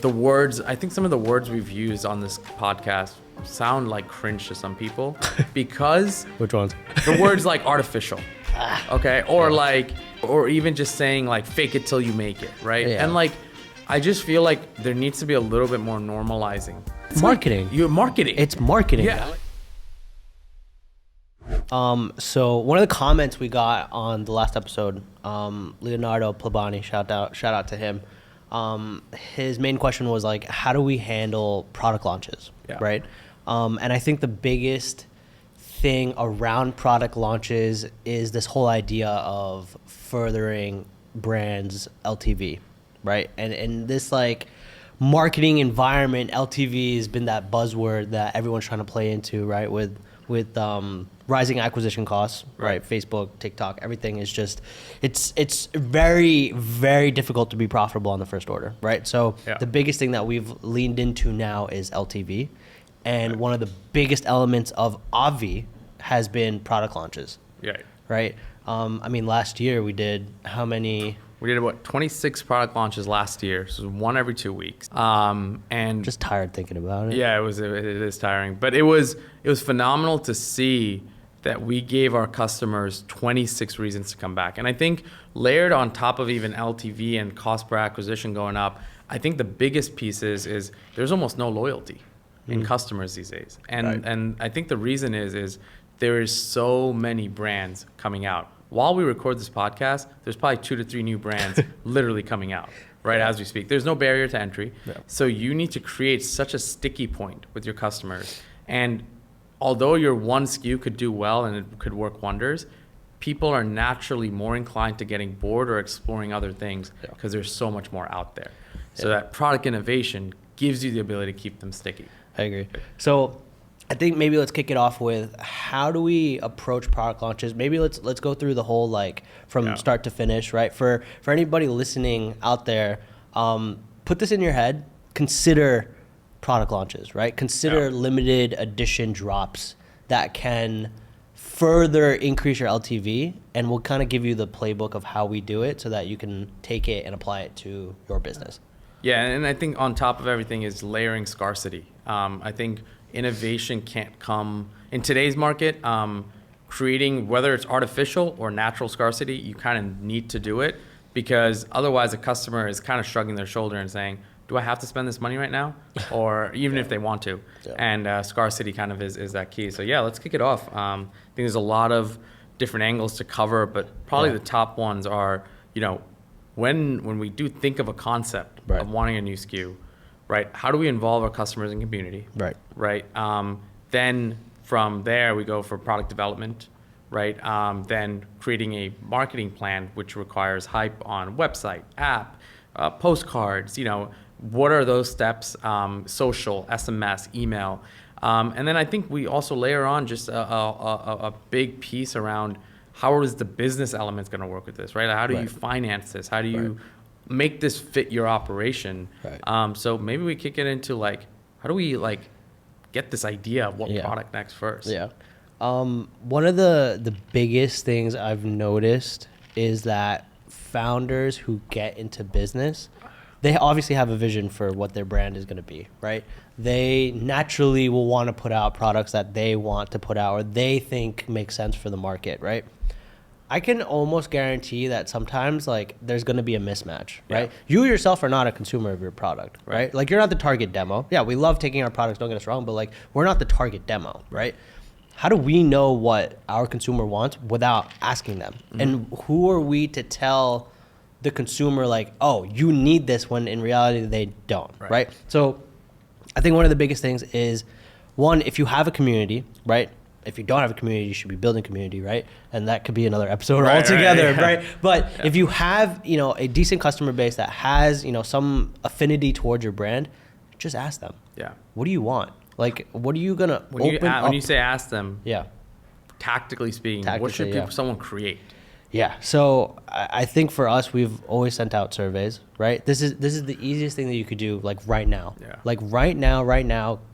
The words, I think some of the words we've used on this podcast sound like cringe to some people because Which ones? the words like artificial, okay? Or even just saying like fake it till you make it, right? Yeah. And like, I just feel like there needs to be a little bit more normalizing. It's marketing. Like, you're marketing. It's marketing. Yeah. So one of the comments we got on the last episode, Leonardo Plabani, shout out to him. His main question was like, how do we handle product launches, right? And I think the biggest thing around product launches is this whole idea of furthering brands' LTV, right? And in this like marketing environment, LTV has been that buzzword that everyone's trying to play into, right? With rising acquisition costs, right? Facebook, TikTok, everything is just, it's very, very difficult to be profitable on the first order, right? So the biggest thing that we've leaned into now is LTV. And one of the biggest elements of Avi has been product launches, right? I mean, last year we did how many? We did about 26 product launches last year, so one every 2 weeks. And just tired thinking about it. Yeah, it is tiring, but it was phenomenal to see that we gave our customers 26 reasons to come back. And I think layered on top of even LTV and cost per acquisition going up, I think the biggest piece is there's almost no loyalty in customers these days. And I think the reason is there is so many brands coming out. While we record this podcast, there's probably 2 to 3 new brands literally coming out, right, as we speak. There's no barrier to entry. So you need to create such a sticky point with your customers. And although your one SKU could do well and it could work wonders, people are naturally more inclined to getting bored or exploring other things because there's so much more out there. So that product innovation gives you the ability to keep them sticky. I agree. So I think maybe let's kick it off with how do we approach product launches? Maybe let's go through the whole like from start to finish, right? For anybody listening out there, put this in your head. Consider product launches, right? Consider limited edition drops that can further increase your LTV, and we'll kind of give you the playbook of how we do it so that you can take it and apply it to your business. Yeah, and I think on top of everything is layering scarcity. I think innovation can't come in today's market. Creating, whether it's artificial or natural scarcity, you kind of need to do it because otherwise a customer is kind of shrugging their shoulder and saying, do I have to spend this money right now? Or even if they want to. And scarcity kind of is that key. So let's kick it off. I think there's a lot of different angles to cover, but probably the top ones are, when we do think of a concept of wanting a new SKU, right? How do we involve our customers and community? Right. Then from there we go for product development, right? Then creating a marketing plan, which requires hype on website, app, postcards. What are those steps? Social, SMS, email, and then I think we also layer on just a big piece around how is the business elements going to work with this, right? How do you finance this? How do you make this fit your operation? So maybe we kick it into like, how do we like get this idea of what product next first? One of the biggest things I've noticed is that founders who get into business, they obviously have a vision for what their brand is going to be, right? They naturally will want to put out products that they want to put out or they think make sense for the market, right? I can almost guarantee that sometimes like there's going to be a mismatch, right? You yourself are not a consumer of your product, right? Like you're not the target demo. Yeah, we love taking our products, don't get us wrong, but like we're not the target demo, right? How do we know what our consumer wants without asking them? And who are we to tell the consumer like, oh, you need this when in reality they don't, right? So I think one of the biggest things is, one, if you have a community, right? If you don't have a community, you should be building community, right? And that could be another episode altogether, right? But if you have, a decent customer base that has, some affinity towards your brand, just ask them. What do you want? Like, what are you gonna open up? When you say ask them, tactically speaking, what should someone create? So I think for us, we've always sent out surveys, right? This is the easiest thing that you could do, like right now. Like right now,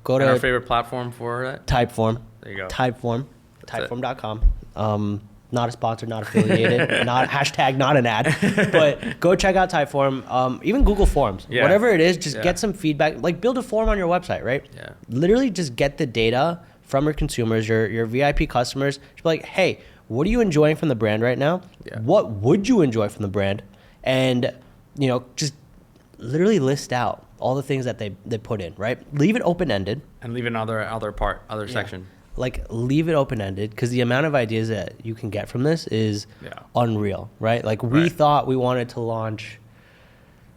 go to our favorite platform for that? Typeform. There you go. Typeform.com. Not a sponsor, not affiliated, not hashtag, not an ad. But go check out Typeform, even Google Forms, Yeah. whatever it is. Just Yeah. get some feedback. Like build a form on your website, right? Yeah. Literally, just get the data from your consumers, your VIP customers. Just be like, hey, what are you enjoying from the brand right now? Yeah. What would you enjoy from the brand? And just literally list out all the things that they put in, right? Leave it open ended. And leave another section. Like leave it open ended, because the amount of ideas that you can get from this is unreal, right? Like we thought we wanted to launch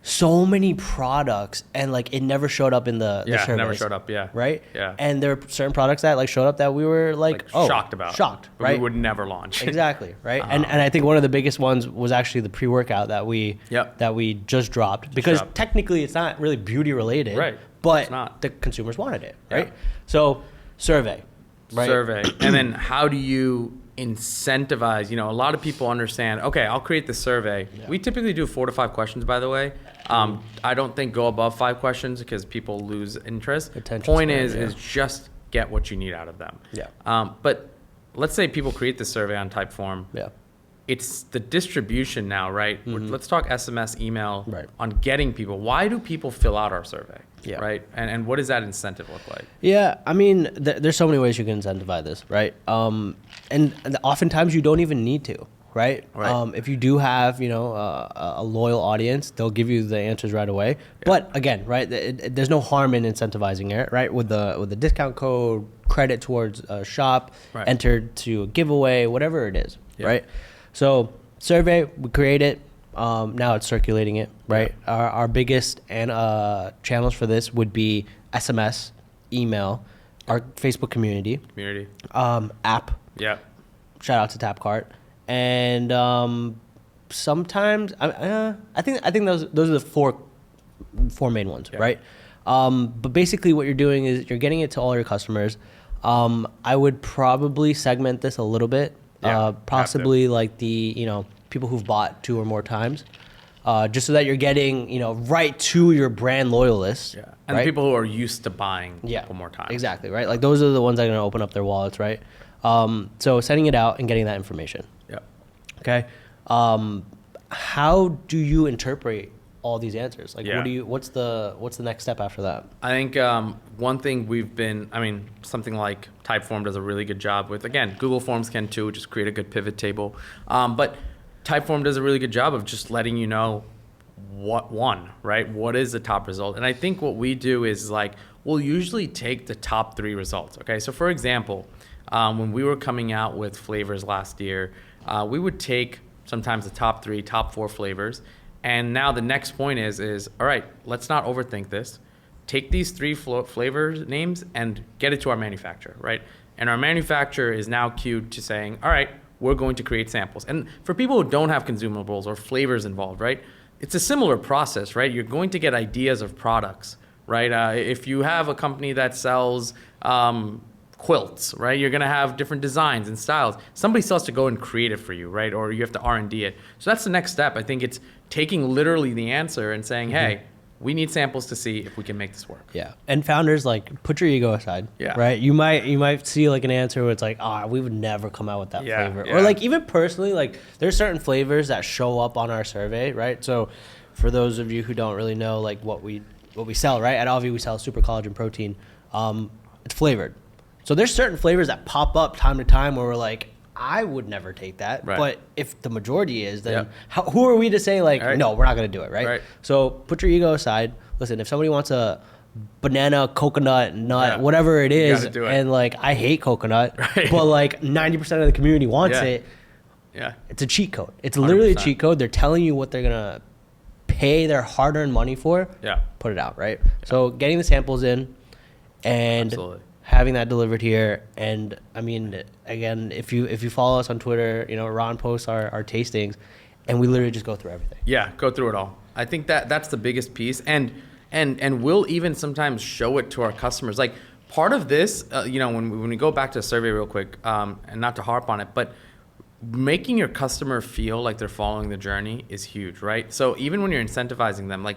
so many products, and like it never showed up in the surveys. It never showed up. Yeah. Right. Yeah. And there are certain products that like showed up that we were like shocked about. Shocked. But right. we would never launch. Exactly. Right. And I think one of the biggest ones was actually the pre-workout that we just dropped, because technically it's not really beauty related. Right. But It's not. the consumers wanted it. Right. So survey. Right. Survey. And then how do you incentivize? A lot of people understand, okay, I'll create the survey. Yeah. We typically do 4 to 5 questions, by the way. I don't think go above 5 questions because people lose interest. Point is just get what you need out of them. Yeah. But let's say people create the survey on Typeform. Yeah. It's the distribution now, right? Mm-hmm. Let's talk SMS, email, right, on getting people. Why do people fill out our survey? Yeah. Right. And what does that incentive look like? Yeah. I mean, there's so many ways you can incentivize this, right? And oftentimes you don't even need to, right? If you do have, a loyal audience, they'll give you the answers right away. Yeah. But again, right, there's no harm in incentivizing it, right? With the discount code, credit towards a shop, entered to a giveaway, whatever it is, right? So survey, we create it. Now it's circulating it, right? Yeah. Our biggest channels for this would be SMS, email, our Facebook community, app. Yeah. Shout out to Tapcart, and sometimes I think those are the four main ones, right? But basically, what you're doing is you're getting it to all your customers. I would probably segment this a little bit. Possibly like the people who've bought 2 or more times, just so that you're getting right to your brand loyalists, and right? people who are used to buying one more time. Exactly, right? Like those are the ones that are going to open up their wallets, right? So sending it out and getting that information. Yeah. Okay. How do you interpret all these answers? Like, what's the next step after that? I think one thing something like Typeform does a really good job with, again, Google Forms can too, just create a good pivot table. But Typeform does a really good job of just letting you know what won, right? What is the top result? And I think what we do is we'll usually take the top 3 results. Okay. So for example, when we were coming out with flavors last year, we would take sometimes the top 3, top 4 flavors. And now the next point is all right, let's not overthink this. Take these 3 flavor names and get it to our manufacturer, right? And our manufacturer is now queued to saying, all right, we're going to create samples. And for people who don't have consumables or flavors involved, right, it's a similar process, right? You're going to get ideas of products, right? If you have a company that sells quilts, right? You're going to have different designs and styles. Somebody still has to go and create it for you, right? Or you have to R&D it. So that's the next step. I think it's taking literally the answer and saying, hey, we need samples to see if we can make this work. Yeah. And founders, put your ego aside, right? You might see an answer where it's we would never come out with that flavor. Yeah. Or even personally, there's certain flavors that show up on our survey, right? So for those of you who don't really know what we sell, right? At Alvi, we sell super collagen protein. It's flavored. So there's certain flavors that pop up time to time where we're I would never take that. Right. But if the majority is, then who are we to say no, we're not going to do it, right? So put your ego aside. Listen, if somebody wants a banana, coconut, nut, whatever it is, and I hate coconut, but 90% of the community wants it, it's a cheat code. It's literally 100%. A cheat code. They're telling you what they're going to pay their hard-earned money for. Yeah. Put it out, right? Yeah. So getting the samples in and having that delivered here. And I mean, again, if you follow us on Twitter, Ron posts our tastings, and we literally just go through everything. Yeah, go through it all. I think that's the biggest piece, and we'll even sometimes show it to our customers. Part of this, when we go back to the survey real quick, and not to harp on it, but making your customer feel like they're following the journey is huge, right? So even when you're incentivizing them,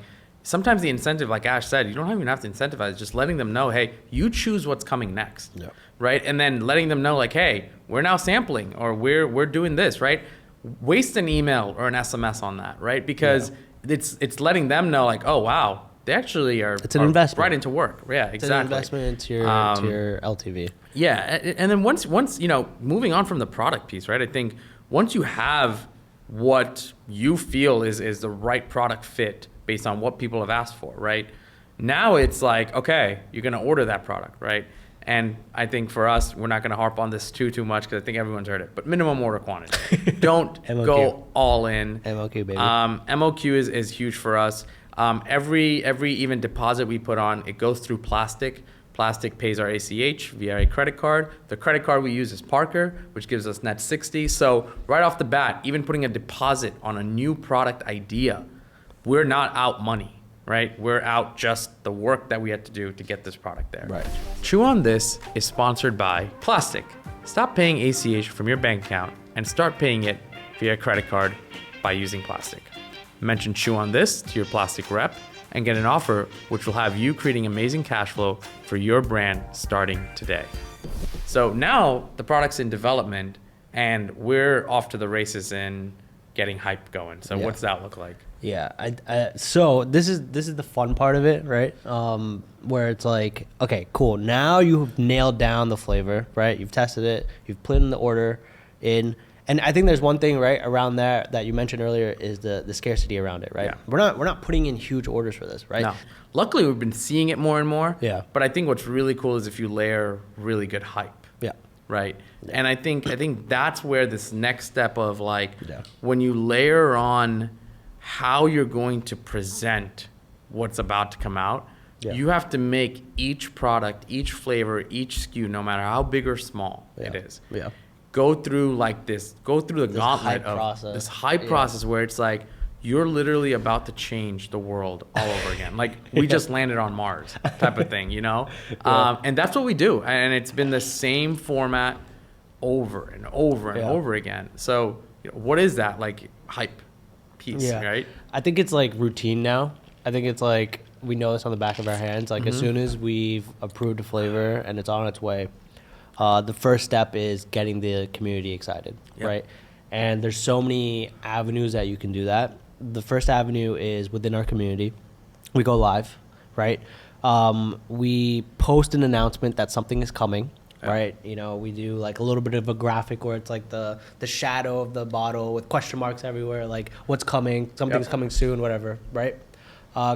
sometimes the incentive, like Ash said, you don't even have to incentivize, just letting them know, hey, you choose what's coming next, right? And then letting them know, like, hey, we're now sampling, or we're doing this, right? Waste an email or an SMS on that, right? Because it's letting them know, like, oh wow, they actually are. It's an investment right into work. Yeah, exactly. It's an investment into your LTV. Yeah, and then once moving on from the product piece, right? I think once you have what you feel is the right product fit based on what people have asked for, right? Now it's like, okay, you're gonna order that product, right? And I think for us, we're not gonna harp on this too much because I think everyone's heard it, but minimum order quantity. Don't go all in. MOQ, baby. MOQ is huge for us. Every even deposit we put on, it goes through Plastiq. Plastiq pays our ACH via a credit card. The credit card we use is Parker, which gives us net 60. So right off the bat, even putting a deposit on a new product idea, we're not out money, right? We're out just the work that we had to do to get this product there. Right. Chew on This is sponsored by Plastiq. Stop paying ACH from your bank account and start paying it via credit card by using Plastiq. Mention Chew on This to your Plastiq rep and get an offer which will have you creating amazing cash flow for your brand starting today. So now the product's in development and we're off to the races in getting hype going. So what's that look like? Yeah, so this is the fun part of it, right? Where it's like, okay, cool. Now you've nailed down the flavor, right? You've tested it. You've put in the order in. And I think there's one thing right around there that you mentioned earlier is the scarcity around it, right? Yeah. We're not putting in huge orders for this, right? No. Luckily, we've been seeing it more and more. Yeah. But I think what's really cool is if you layer really good hype. Yeah. Right. Yeah. And I think that's where this next step of like when you layer on how you're going to present what's about to come out, you have to make each product, each flavor, each SKU, no matter how big or small it is. Yeah. Go through the gauntlet of this hype process where it's like you're literally about to change the world all over again. Like we just landed on Mars type of thing, you know? And that's what we do. And it's been the same format over and over and over again. So what is that like hype piece, right? I think it's like routine now. I think it's like we know this on the back of our hands. Like as soon as we've approved a flavor and it's on its way, the first step is getting the community excited, right? And there's so many avenues that you can do that. The first avenue is within our community. We go live, right? We post an announcement that something is coming, right? You know, we do like a little bit of a graphic where it's like the shadow of the bottle with question marks everywhere, like what's coming, something's coming soon, whatever, right?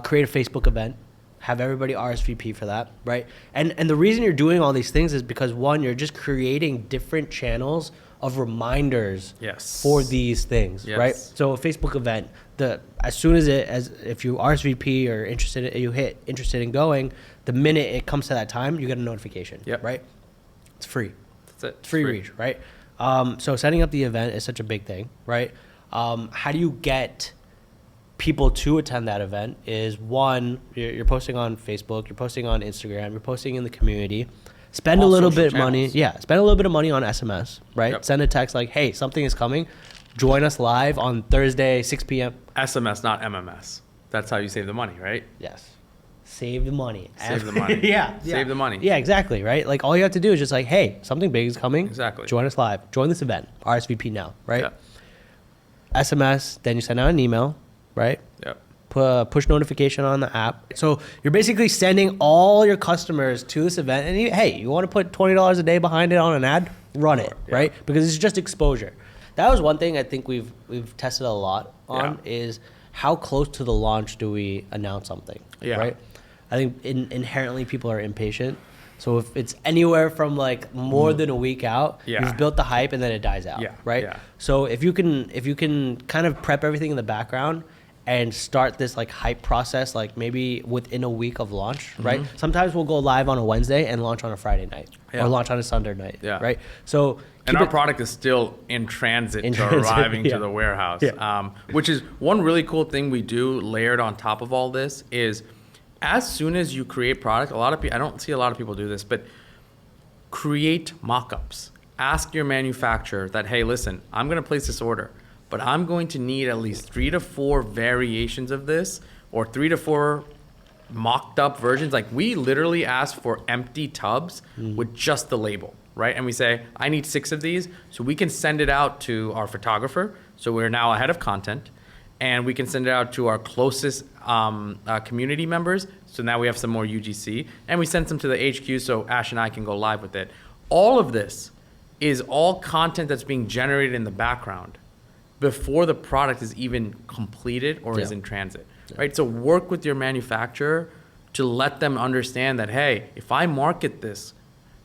Create a Facebook event. Have everybody RSVP for that, right? And the reason you're doing all these things is because one, you're just creating different channels of reminders for these things, right? So a Facebook event, if you RSVP or you hit interested in going, the minute it comes to that time, you get a notification, right? It's free. That's it. It's free reach, right? So setting up the event is such a big thing, right? How do you get people to attend that event is one, you're posting on Facebook, you're posting on Instagram, you're posting in the community. Spend a little bit of money. Yeah, spend a little bit of money on SMS, right? Send a text like, hey, something is coming. Join us live on Thursday, 6 p.m. SMS, not MMS. That's how you save the money, right? Yes. Save the money. Save the money. Save the money. Yeah, exactly, right? Like all you have to do is just like, hey, something big is coming. Exactly. Join us live. Join this event. RSVP now, right? Yeah. SMS, then you send out an email, right? Yep. Push notification on the app. So you're basically sending all your customers to this event. And you want to put $20 a day behind it on an ad? Run it, right? Because it's just exposure. That was one thing I think we've tested a lot on is how close to the launch do we announce something, right? I think inherently people are impatient. So if it's anywhere from like more than a week out, you've built the hype and then it dies out, right? Yeah. So if you can kind of prep everything in the background and start this like hype process, like maybe within a week of launch, right? Sometimes we'll go live on a Wednesday and launch on a Friday night or launch on a Sunday night, right? So and our product is still in transit to arriving to the warehouse, which is one really cool thing we do layered on top of all this is as soon as you create product, I don't see a lot of people do this, but create mock-ups. Ask your manufacturer that, hey, listen, I'm going to place this order, but I'm going to need at least 3 to 4 variations of this or 3 to 4 mocked up versions. Like we literally ask for empty tubs with just the label, right? And we say, I need 6 of these, so we can send it out to our photographer. So we're now ahead of content, and we can send it out to our closest community members. So now we have some more UGC, and we send them to the HQ so Ash and I can go live with it. All of this is all content that's being generated in the background before the product is even completed or is in transit, right? So work with your manufacturer to let them understand that, hey, if I market this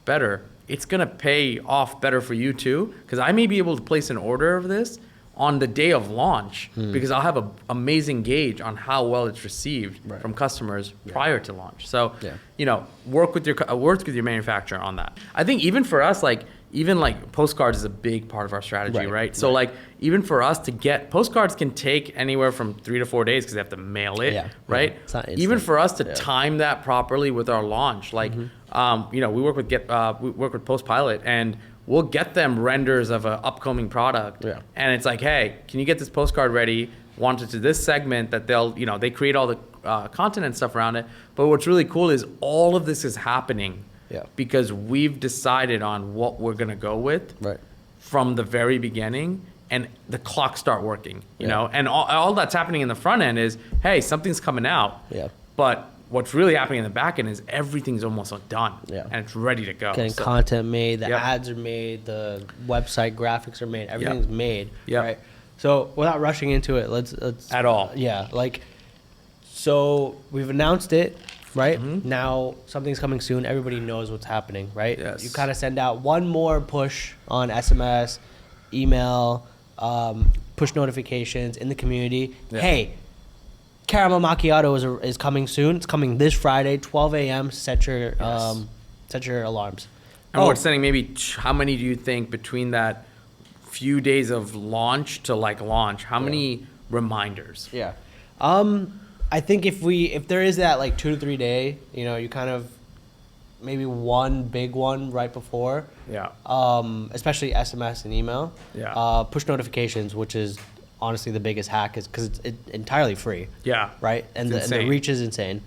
better, it's gonna pay off better for you too, because I may be able to place an order of this on the day of launch because I'll have an amazing gauge on how well it's received from customers prior to launch. So, you know, work with your manufacturer on that. I think even for us, like postcards is a big part of our strategy, right? So like even for us to get postcards can take anywhere from 3 to 4 days because they have to mail it, right? Even for us to time that properly with our launch, like you know, we work with Postpilot, and we'll get them renders of an upcoming product, and it's like, hey, can you get this postcard ready? Want it to this segment that they'll, you know, they create all the content and stuff around it. But what's really cool is all of this is happening because we've decided on what we're gonna go with from the very beginning, and the clock start working, you know, and all that's happening in the front end is, hey, something's coming out, but what's really happening in the back end is everything's almost done and it's ready to go. Getting content made, the ads are made, the website graphics are made, everything's made, right? So without rushing into it, let's at all. So we've announced it, right? Now something's coming soon. Everybody knows what's happening, right? You kind of send out one more push on SMS, email, push notifications in the community. Hey, Caramel Macchiato is coming soon. It's coming this Friday, 12 a.m. Set your alarms. And we're sending maybe, how many do you think between that few days of launch to like launch, how many reminders? I think if there is that like 2 to 3 day, you know, you kind of maybe one big one right before. Especially SMS and email. Push notifications, which is honestly the biggest hack, is because it's entirely free. Right? And the reach is insane.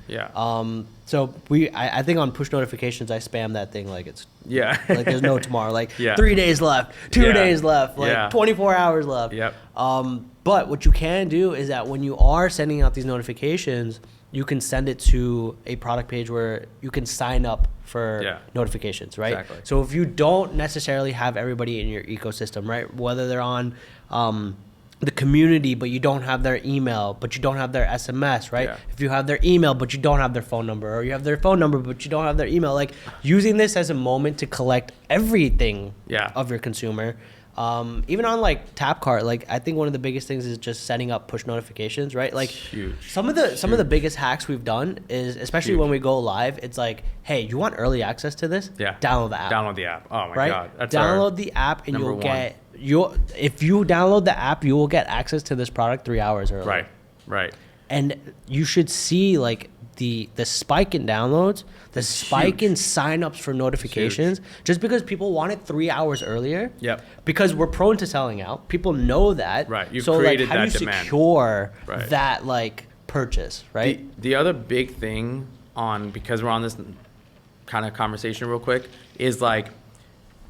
So I think on push notifications, I spam that thing like it's like there's no tomorrow. Like 3 days left, 2 days left, like 24 hours left. But what you can do is that when you are sending out these notifications, you can send it to a product page where you can sign up for notifications, right? So if you don't necessarily have everybody in your ecosystem, right, whether they're on the community, but you don't have their email, but you don't have their SMS, right? If you have their email, but you don't have their phone number, or you have their phone number, but you don't have their email, like using this as a moment to collect everything of your consumer. Even on like Tapcart, like I think one of the biggest things is just setting up push notifications, right? Like some of the biggest hacks we've done is, especially when we go live, it's like, hey, you want early access to this? Download the app. Download the app. Oh my God. That's download the app, and you'll get if you download the app, you will get access to this product 3 hours early. Right. And you should see like the spike in downloads, the spike in signups for notifications, just because people want it 3 hours earlier. Because we're prone to selling out. People know that. You've so created like, how that do you demand. Secure that like purchase, right? The other big thing because we're on this kind of conversation real quick, is like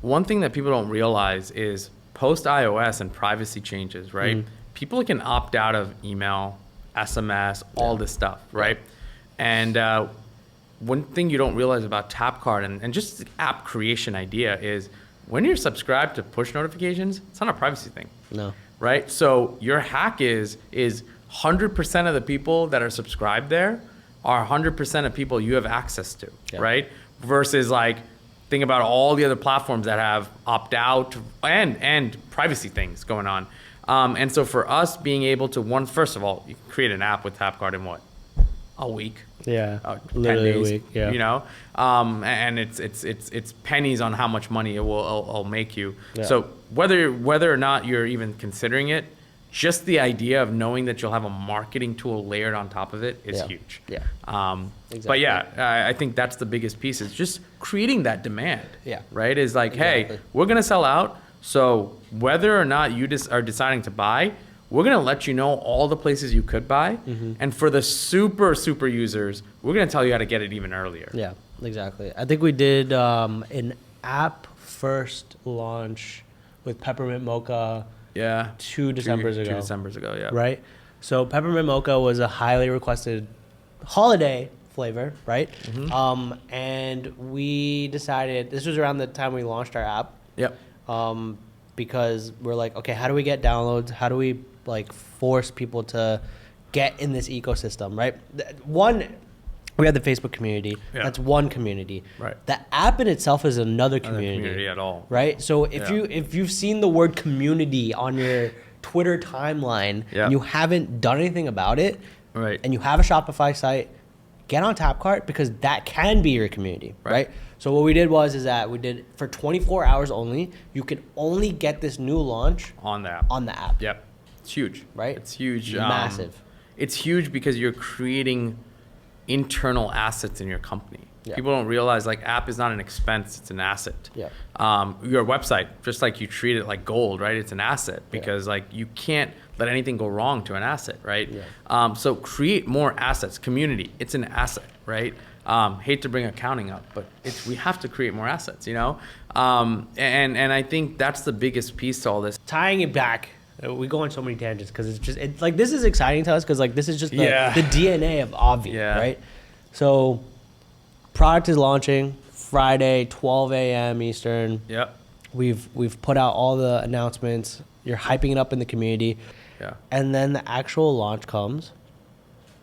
one thing that people don't realize is post iOS and privacy changes, right? People can opt out of email, SMS, all this stuff, right? And one thing you don't realize about Tapcart and just the app creation idea is when you're subscribed to push notifications, it's not a privacy thing. Right? So your hack is 100% of the people that are subscribed there are 100% of people you have access to, right? Versus like, think about all the other platforms that have opt out and privacy things going on. And so for us being able to, first of all, you can create an app with Tapcart in what? A week. 10 days, literally a week. You know, and it's pennies on how much money it'll make you. So whether or not you're even considering it, just the idea of knowing that you'll have a marketing tool layered on top of it is huge. But I think that's the biggest piece, is just creating that demand. Right? Is like, hey, we're gonna sell out. So whether or not you are deciding to buy, we're going to let you know all the places you could buy. And for the super users, we're going to tell you how to get it even earlier. Yeah, exactly. I think we did an app first launch with Peppermint Mocha. Yeah. 2 Decembers ago. 2 Decembers ago, yeah. Right? So Peppermint Mocha was a highly requested holiday flavor, right? And we decided, this was around the time we launched our app. Yep. Because we're like, okay, how do we get downloads? How do we like force people to get in this ecosystem, right? One, we have the Facebook community. Yeah. That's one community. Right. The app in itself is another community. Community at all. Right? So if you've seen the word community on your Twitter timeline and you haven't done anything about it, right, and you have a Shopify site, get on Tapcart, because that can be your community, right? So what we did is that we did for 24 hours only, you can only get this new launch on the app. Yep. It's huge. Right? It's huge. Massive. It's huge because you're creating internal assets in your company. Yeah. People don't realize like app is not an expense, it's an asset. Yeah. Your website, just like you treat it like gold, right? It's an asset because like you can't let anything go wrong to an asset, right? Yeah. So create more assets. Community, it's an asset, right? Hate to bring accounting up, but we have to create more assets, you know? And I think that's the biggest piece to all this. Tying it back, we go on so many tangents because it's like, this is exciting to us because like this is just the DNA of Obvi, right? So product is launching Friday, 12 a.m. Eastern. Yep. We've put out all the announcements. You're hyping it up in the community. Yeah. And then the actual launch comes,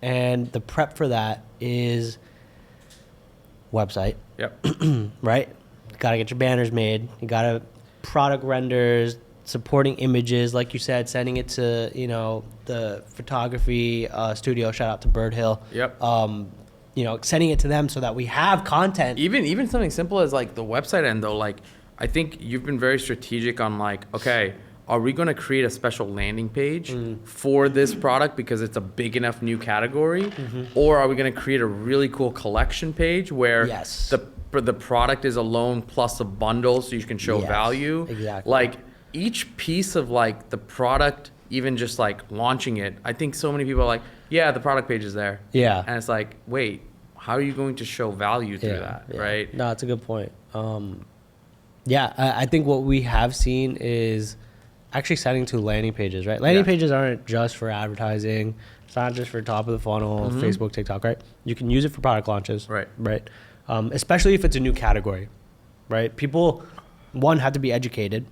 and the prep for that is website. Yep. Right? You gotta get your banners made. You gotta product renders, supporting images, like you said, sending it to, you know, the photography studio. Shout out to Bird Hill. Yep. You know, sending it to them so that we have content. Even something simple as like the website end though, like I think you've been very strategic on like, okay, are we going to create a special landing page for this product because it's a big enough new category? Or are we going to create a really cool collection page where the product is alone plus a bundle so you can show value? Exactly. Like each piece of like the product, even just like launching it, I think so many people are like, yeah, the product page is there. Yeah. And it's like, wait, how are you going to show value through that, right? No, that's a good point. I think what we have seen is actually setting to landing pages, right? Landing pages aren't just for advertising. It's not just for top of the funnel, Facebook, TikTok, right? You can use it for product launches, right? Especially if it's a new category, right? People, one, have to be educated.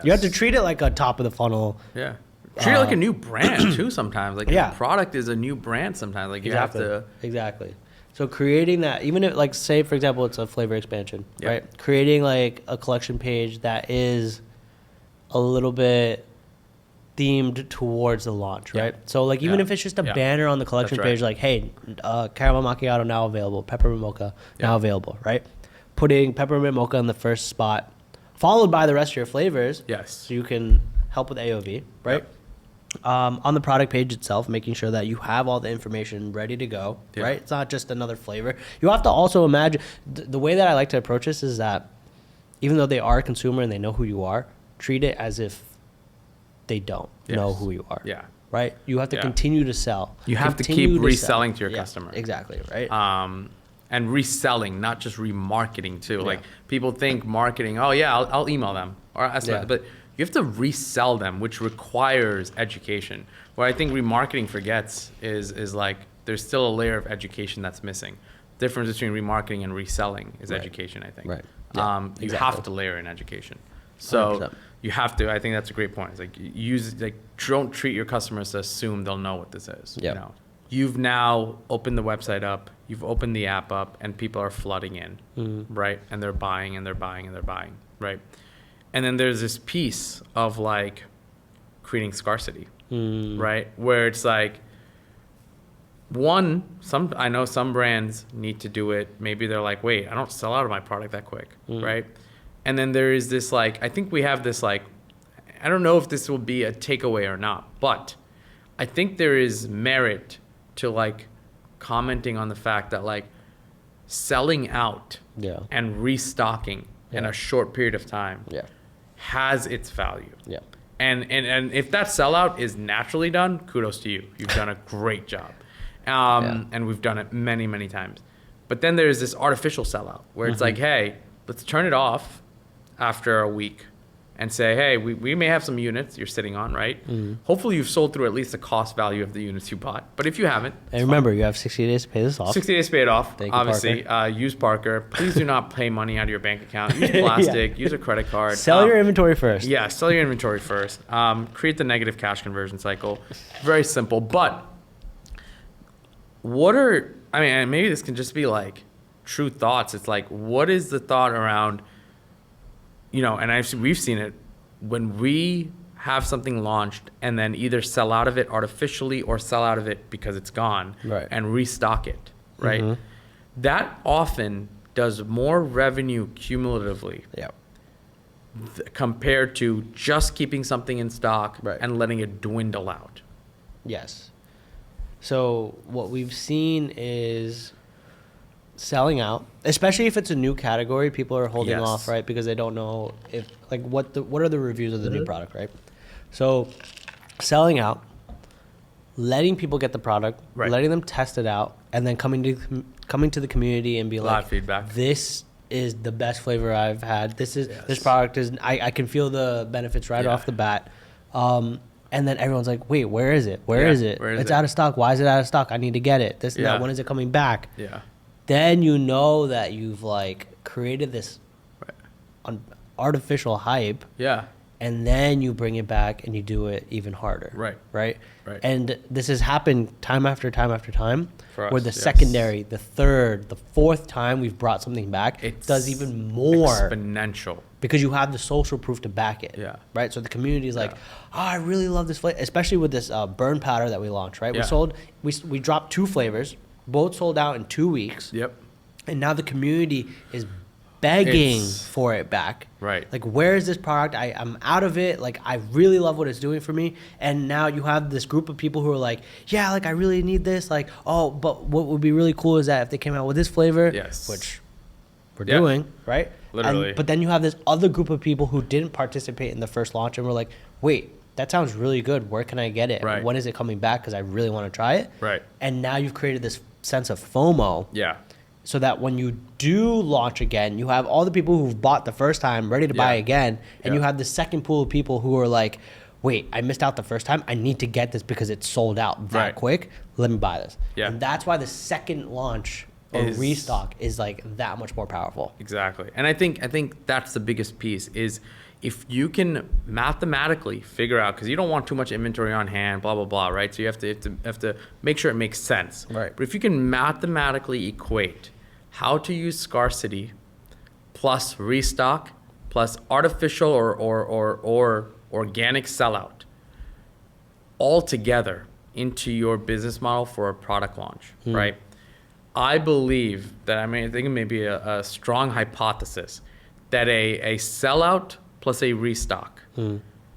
You have to treat it like a top of the funnel. Yeah. Treat it like a new brand too sometimes. Like your product is a new brand sometimes. Like you have to. Exactly. So creating that, even if like say for example it's a flavor expansion, right? Creating like a collection page that is a little bit themed towards the launch, right? So like even if it's just a banner on the collection page, like, hey, caramel macchiato now available, peppermint mocha now available, right? Putting peppermint mocha in the first spot, followed by the rest of your flavors. So you can help with AOV, right? On the product page itself, making sure that you have all the information ready to go, right? It's not just another flavor. You have to also imagine, the way that I like to approach this is that even though they are a consumer and they know who you are, treat it as if they don't know who you are. Right? You have to continue to sell. You have to keep reselling to your customer. Exactly, right? And reselling, not just remarketing too. Like people think marketing, oh yeah, I'll email them or but you have to resell them, which requires education. What I think remarketing forgets is like there's still a layer of education that's missing. The difference between remarketing and reselling is education, I think. You have to layer in education. So 100%. You have to. I think that's a great point. It's like don't treat your customers to assume they'll know what this is. You know? You've now opened the website up, you've opened the app up, and people are flooding in, right? And they're buying and they're buying and they're buying, right? And then there's this piece of like creating scarcity, right? Where it's like, I know some brands need to do it. Maybe they're like, wait, I don't sell out of my product that quick, right? And then there is this like, I think we have this like, I don't know if this will be a takeaway or not, but I think there is merit to like commenting on the fact that like selling out and restocking in a short period of time has its value. And if that sellout is naturally done, kudos to you. You've done a great job. And we've done it many, many times. But then there's this artificial sellout where it's like, hey, let's turn it off after a week and say, hey, we may have some units you're sitting on, right? Hopefully you've sold through at least the cost value of the units you bought. But if you haven't, and remember, you have 60 days to pay this off. 60 days to pay it off. Thank you, obviously. Use Parker. Please do not pay money out of your bank account. Use Plastiq. Use a credit card. Sell your inventory first. Yeah, sell your inventory first. Create the negative cash conversion cycle. Very simple. But and maybe this can just be like true thoughts. It's like, what is the thought around, and we've seen it when we have something launched and then either sell out of it artificially or sell out of it because it's gone, right, and restock it, right? That often does more revenue cumulatively, compared to just keeping something in stock, right, and letting it dwindle out. Yes. So what we've seen is selling out, especially if it's a new category. People are holding off, right, because they don't know if what are the reviews of the new product, right? So selling out, letting people get the product, letting them test it out, and then coming to the community and be like, feedback. This is the best flavor I've had. This product is, I can feel the benefits right off the bat. And then everyone's like, wait, where is it? Where is it? It's out of stock. Why is it out of stock? I need to get it. This and that. When is it coming back? Yeah. Then you know that you've created this artificial hype. Yeah. And then you bring it back and you do it even harder. Right. And this has happened time after time after time. For us, where the secondary, the third, the fourth time we've brought something back, it does even more. Exponential. Because you have the social proof to back it. Yeah. Right? So the community is like, I really love this flavor, especially with this burn powder that we launched, right? Yeah. We dropped 2 flavors, both sold out in 2 weeks. Yep. And now the community is begging for it back. Right. Like, where is this product? I'm out of it. Like, I really love what it's doing for me. And now you have this group of people who are like, yeah, like, I really need this. Like, oh, but what would be really cool is that if they came out with this flavor, which we're doing, right? Literally. But then you have this other group of people who didn't participate in the first launch and were like, wait, that sounds really good. Where can I get it? Right. When is it coming back? Because I really want to try it. Right. And now you've created this sense of FOMO. Yeah. So that when you do launch again, you have all the people who've bought the first time ready to buy again. And you have the second pool of people who are like, wait, I missed out the first time. I need to get this because it's sold out that quick. Let me buy this. Yeah. And that's why the second launch or restock is that much more powerful. Exactly. And I think that's the biggest piece is if you can mathematically figure out, because you don't want too much inventory on hand, blah, blah, blah, right? So you have to make sure it makes sense. Right. But if you can mathematically equate how to use scarcity plus restock plus artificial or organic sellout all together into your business model for a product launch, right? I believe that, I think it may be a strong hypothesis that a sellout plus a restock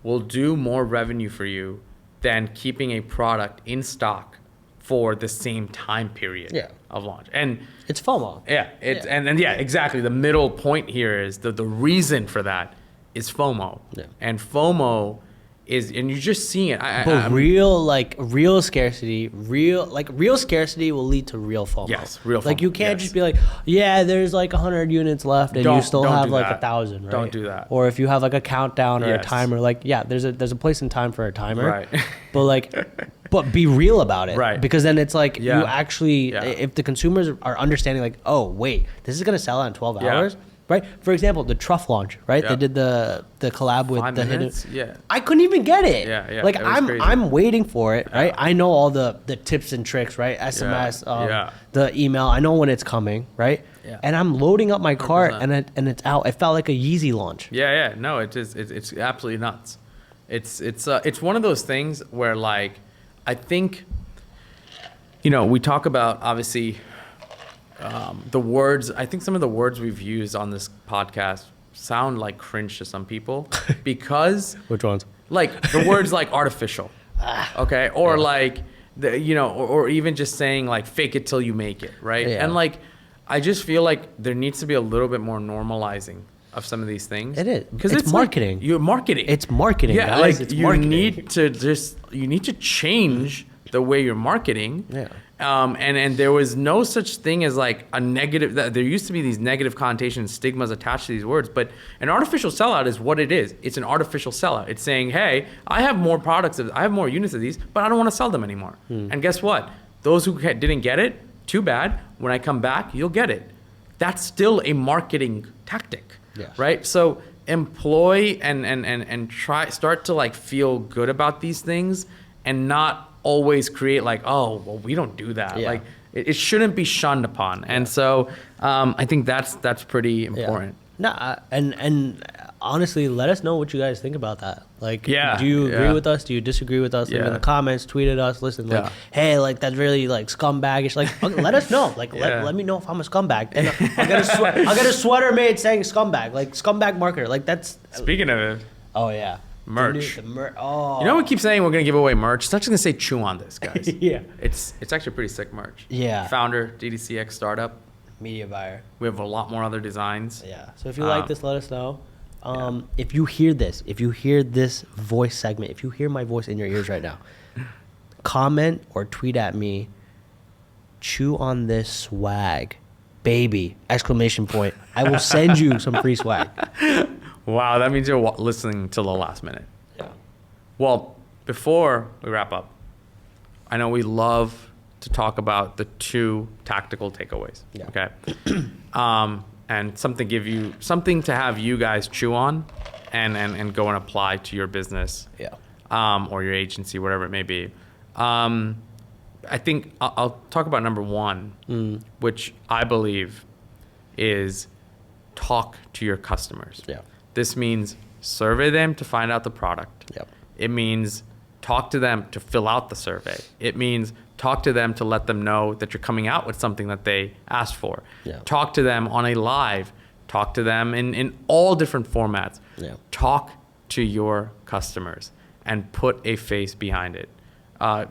will do more revenue for you than keeping a product in stock for the same time period of launch. And it's FOMO. Yeah. And exactly. The middle point here is the reason for that is FOMO. Yeah. And FOMO is, and you're just seeing it. But real scarcity will lead to real FOMO. Yes, real FOMO. Like, you can't just be like, yeah, there's 100 units left, and you still have 1,000, right? Don't do that. Or if you have a countdown or a timer, there's a place in time for a timer. Right. But be real about it. Right. Because then it's you actually, if the consumers are understanding oh, wait, this is going to sell out in 12 hours. Right. For example, the Truff launch, right? Yep. They did the collab with 5 minutes? Hidden. I couldn't even get it. Yeah. I'm waiting for it, right? I know all the tips and tricks, right? SMS, the email. I know when it's coming, right? Yeah. And I'm loading up my cart 100%. and it's out. It felt like a Yeezy launch. Yeah. No, it is. It's absolutely nuts. It's one of those things where I think, we talk about obviously. The words, I think some of the words we've used on this podcast sound like cringe to some people because which ones? The words artificial, okay, or or even just saying fake it till you make it, right? Yeah. And I just feel there needs to be a little bit more normalizing of some of these things. It is. Because It's marketing. Like, you're marketing. It's marketing, Yeah, guys. like It's you marketing. need to change the way you're marketing. Yeah. And there was no such thing as like a negative. There used to be these negative connotations, stigmas attached to these words, but an artificial sellout is what it is. It's an artificial sellout. It's saying, hey, I have more products, I have more units of these, but I don't want to sell them anymore. And guess what? Those who didn't get it, too bad. When I come back, you'll get it. That's still a marketing tactic, Yes. right? So employ and start to like feel good about these things, and not always create like, oh, well, we don't do that. Yeah. Like it shouldn't be shunned upon. And so I think that's pretty important. No, and honestly, let us know what you guys think about that. Like, do you agree yeah. with us? Do you disagree with us? Leave in Yeah. the comments, tweet at us. Listen, like, Yeah. hey, like that's really like scumbagish. Like, okay, let us know. Like, Yeah. let me know if I'm a scumbag. And I'll get a sweater made saying scumbag, like scumbag marketer. Like that's. Speaking of it, Oh yeah. Merch. Oh. you know, we keep saying we're gonna give away merch. It's not just gonna say chew on this, guys. Yeah. It's actually pretty sick merch. Yeah. Founder, DDCX startup. Media buyer. We have a lot more other designs. Yeah. So if you like this, let us know. If you hear this voice segment, if you hear my voice in your ears right now, comment or tweet at me, chew on this swag, baby, exclamation point. I will send you some free swag. Wow, that means you're listening till the last minute. Yeah. Well, before we wrap up, I know we love to talk about the 2 tactical takeaways. Yeah. Okay. And something to have you guys chew on and go and apply to your business. Yeah. Or your agency, whatever it may be. I think I'll talk about number 1, which I believe is talk to your customers. Yeah. This means survey them to find out the product. Yep. It means talk to them to fill out the survey. It means talk to them to let them know that you're coming out with something that they asked for. Yeah. Talk to them on a live. Talk to them in all different formats. Yeah. Talk to your customers and put a face behind it,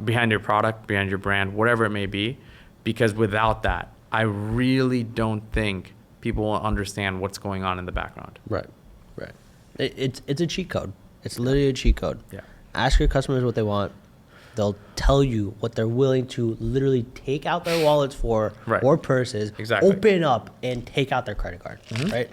behind your product, behind your brand, whatever it may be. Because without that, I really don't think people will understand what's going on in the background. Right. Right. It's a cheat code. It's literally a cheat code. Yeah. Ask your customers what they want. They'll tell you what they're willing to literally take out their wallets for, Right. or purses, Exactly. open up and take out their credit card, right?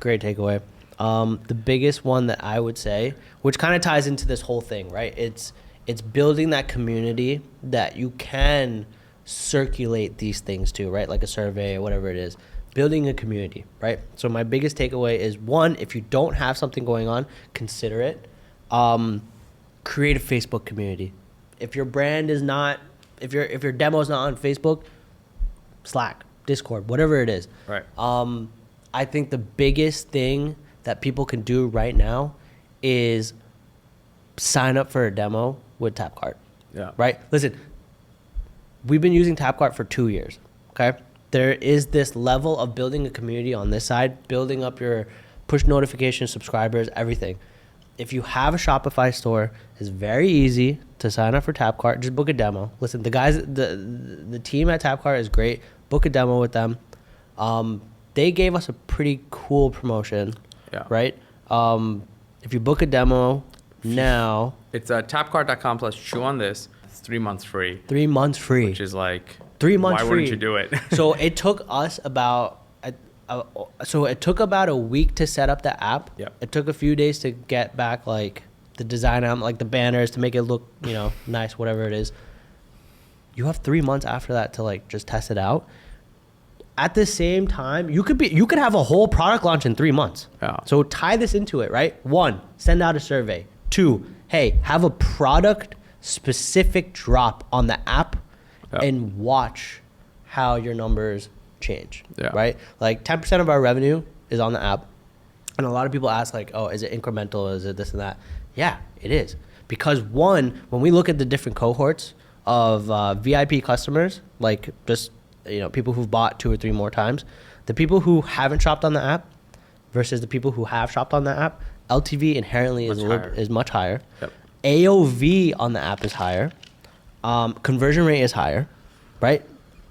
Great takeaway. The biggest one that I would say, which kind of ties into this whole thing, right? It's building that community that you can circulate these things to, right? Like a survey or whatever it is. Building a community, right? So my biggest takeaway is, 1, if you don't have something going on, consider it. Create a Facebook community. If your brand is not, if your demo is not on Facebook, Slack, Discord, whatever it is. Right. I think the biggest thing that people can do right now is sign up for a demo with Tapcart. Yeah. Right? Listen, we've been using Tapcart for 2 years. Okay? There is this level of building a community on this side, building up your push notifications, subscribers, everything. If you have a Shopify store, it's very easy to sign up for Tapcart. Just book a demo. Listen, the guys, the team at Tapcart is great. Book a demo with them. They gave us a pretty cool promotion. Yeah. Right? If you book a demo now, It's tapcart.com/chew on this. It's 3 months free, 3 months free. which is like 3 months why free. wouldn't you do it? So it took us about a week to set up the app. Yep. It took a few days to get back like the design on like the banners to make it look, nice, whatever it is. You have 3 months after that to like just test it out. At the same time, you could have a whole product launch in 3 months. Yeah. So tie this into it, right? 1, send out a survey. 2, hey, have a product specific drop on the app. Yep. And watch how your numbers change, Yeah. right? Like 10% of our revenue is on the app. And a lot of people ask like, oh, is it incremental? Is it this and that? Yeah, it is. Because 1, when we look at the different cohorts of VIP customers, like just, people who've bought 2 or 3 more times, the people who haven't shopped on the app versus the people who have shopped on the app, LTV inherently is much higher. Yep. AOV on the app is higher. Conversion rate is higher, right?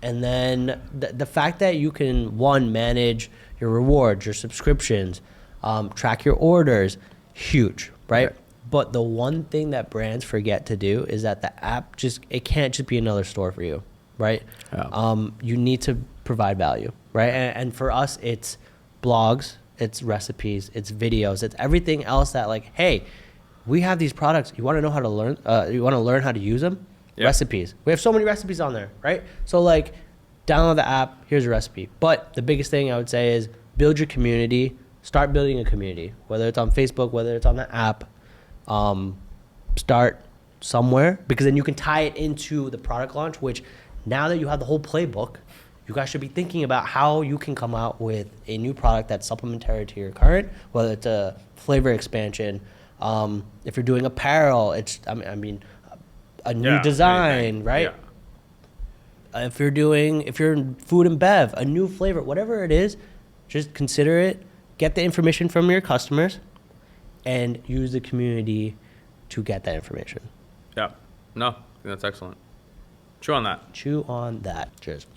And then the fact that you can, one, manage your rewards, your subscriptions, track your orders, huge, right? Okay. But the one thing that brands forget to do is that the app it can't just be another store for you, right? Yeah. You need to provide value, right? And for us, it's blogs, it's recipes, it's videos, it's everything else that like, hey, we have these products. You want to know how to learn? You want to learn how to use them? Yeah. Recipes. We have so many recipes on there, right? So like, download the app. Here's a recipe. But the biggest thing I would say is build your community. Start building a community, whether it's on Facebook, whether it's on the app. Start somewhere, because then you can tie it into the product launch, which now that you have the whole playbook, you guys should be thinking about how you can come out with a new product that's supplementary to your current, whether it's a flavor expansion. If you're doing apparel, it's, I mean a new design, anything. right? Yeah. If you're in food and bev, a new flavor, whatever it is, just consider it, get the information from your customers, and use the community to get that information. Yeah. No, that's excellent. Chew on that. Chew on that. Cheers.